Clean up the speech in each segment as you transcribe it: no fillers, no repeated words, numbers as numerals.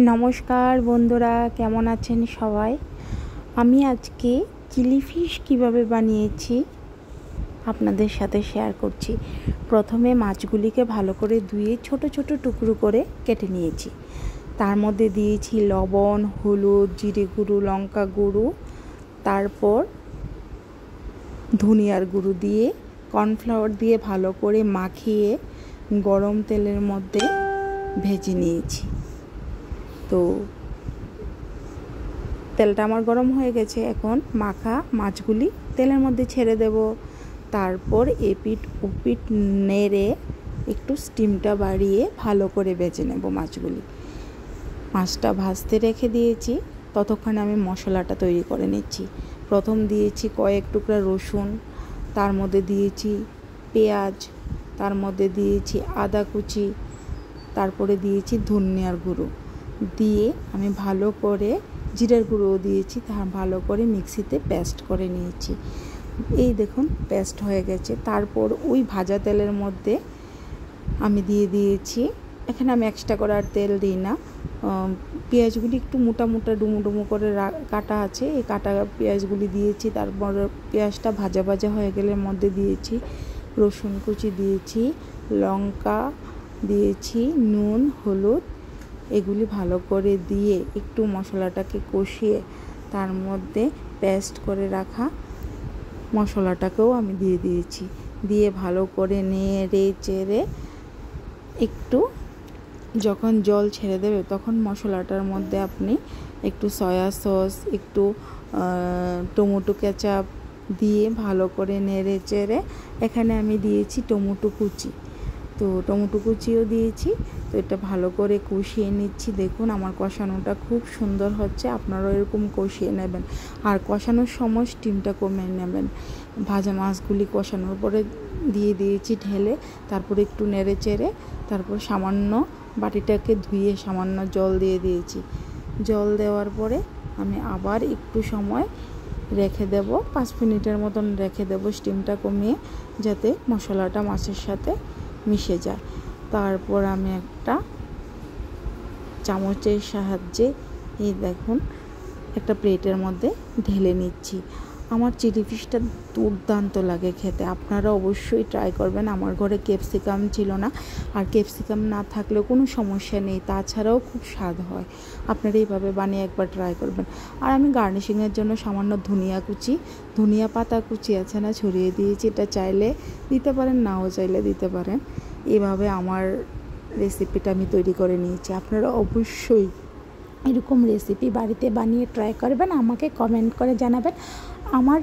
নমস্কার বন্ধুরা, কেমন আছেন সবাই? আমি আজকে চিলি ফিশ কীভাবে বানিয়েছি আপনাদের সাথে শেয়ার করছি। প্রথমে মাছগুলিকে ভালো করে ধুয়ে ছোট ছোট টুকরো করে কেটে নিয়েছি। তার মধ্যে দিয়েছি লবণ, হলুদ, জিরে গুঁড়ো, লঙ্কা গুঁড়ো, তারপর ধনিয়ার গুঁড়ো দিয়ে কর্নফ্লাওয়ার দিয়ে ভালো করে মাখিয়ে গরম তেলের মধ্যে ভেজে নিয়েছি। তো তেলটা আমার গরম হয়ে গেছে, এখন মাখা মাছগুলি তেলের মধ্যে ছেড়ে দেব। তারপর এপিট ওপিট নেড়ে একটু স্টিমটা বাড়িয়ে ভালো করে ভেজে নেব মাছগুলি। মাছটা ভাজতে রেখে দিয়েছি, ততক্ষণে আমি মশলাটা তৈরি করে নিচ্ছি। প্রথম দিয়েছি কয়েক টুকরা রসুন, তার মধ্যে দিয়েছি পেঁয়াজ, তার মধ্যে দিয়েছি আদা কুচি, তারপরে দিয়েছি ধনিয়ার গুঁড়ো দিয়ে আমি ভালো করে জিরার গুঁড়োও দিয়েছি, তার ভালো করে মিক্সিতে পেস্ট করে নিয়েছি। এই দেখুন পেস্ট হয়ে গেছে। তারপর ওই ভাজা তেলের মধ্যে আমি দিয়ে দিয়েছি, এখানে আমি এক্সট্রা করে আর তেল দিই না, পেঁয়াজগুলি একটু মোটা মোটা ডুমো ডুমো করে কাটা আছে, এই কাটা পেঁয়াজগুলি দিয়েছি। তারপর পেঁয়াজটা ভাজা ভাজা হয়ে গেলে মধ্যে দিয়েছি রসুন কুচি, দিয়েছি লঙ্কা, দিয়েছি নুন, হলুদ, এগুলি ভালো করে দিয়ে একটু মশলাটাকে কষিয়ে তার মধ্যে পেস্ট করে রাখা মশলাটাকেও আমি দিয়ে দিয়েছি। দিয়ে ভালো করে নেড়ে চেড়ে একটু যখন জল ছেড়ে দেবে তখন মশলাটার মধ্যে আপনি একটু সয়া সস, একটু টমেটো কেচাপ দিয়ে ভালো করে নেড়ে চেড়ে এখানে আমি দিয়েছি টমেটো কুচি, তো টমেটো কুচিও দিয়েছি। তো এটা ভালো করে কষিয়ে নিচ্ছি। দেখুন আমার কষানোটা খুব সুন্দর হচ্ছে, আপনারাও এরকম কষিয়ে নেবেন। আর কষানোর সময় স্টিমটা কমিয়ে নেবেন। ভাজা মাছগুলি কষানোর পরে দিয়ে দিয়েছি ঢেলে, তারপরে একটু নেড়ে চেড়ে তারপর সামান্য বাটিটাকে ধুয়ে সামান্য জল দিয়ে দিয়েছি। জল দেওয়ার পরে আমি আবার একটু সময় রেখে দেব, 5 মিনিটের মতন রেখে দেব স্টিমটা কমিয়ে, যাতে মশলাটা মাছের সাথে মিশে যায়। তারপর আমি একটা চামচের সাহায্যে এই দেখুন একটা প্লেটের মধ্যে ঢেলে নিচ্ছি। আমার চিলি ফিশটা দুর্দান্ত লাগে খেতে, আপনারা অবশ্যই ট্রাই করবেন। আমার ঘরে ক্যাপসিকাম ছিল না, আর ক্যাপসিকাম না থাকলেও কোনো সমস্যা নেই, তাছাড়াও খুব স্বাদ হয়। আপনারা এইভাবে বানিয়ে একবার ট্রাই করবেন। আর আমি গার্নিশিংয়ের জন্য সামান্য ধনিয়া পাতা কুচি আছে না, ছড়িয়ে দিয়েছি। এটা চাইলে দিতে পারেন, নাও চাইলে দিতে পারেন। এভাবে আমার রেসিপিটা আমি তৈরি করে নিয়েছি। আপনারা অবশ্যই এরকম রেসিপি বাড়িতে বানিয়ে ট্রাই করবেন, আমাকে কমেন্ট করে জানাবেন। আমার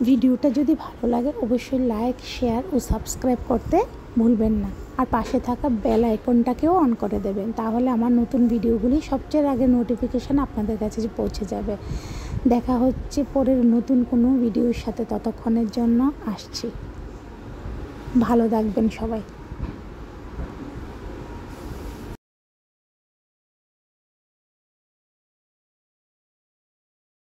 ভিডিওটা যদি ভালো লাগে অবশ্যই লাইক, শেয়ার ও সাবস্ক্রাইব করতে ভুলবেন না। আর পাশে থাকা বেল আইকনটাকেও অন করে দেবেন, তাহলে আমার নতুন ভিডিওগুলি সবচেয়ে আগে নোটিফিকেশান আপনাদের কাছে পৌঁছে যাবে। দেখা হচ্ছে পরের নতুন কোনো ভিডিওর সাথে, ততক্ষণের জন্য আসছি। ভালো থাকবেন সবাই।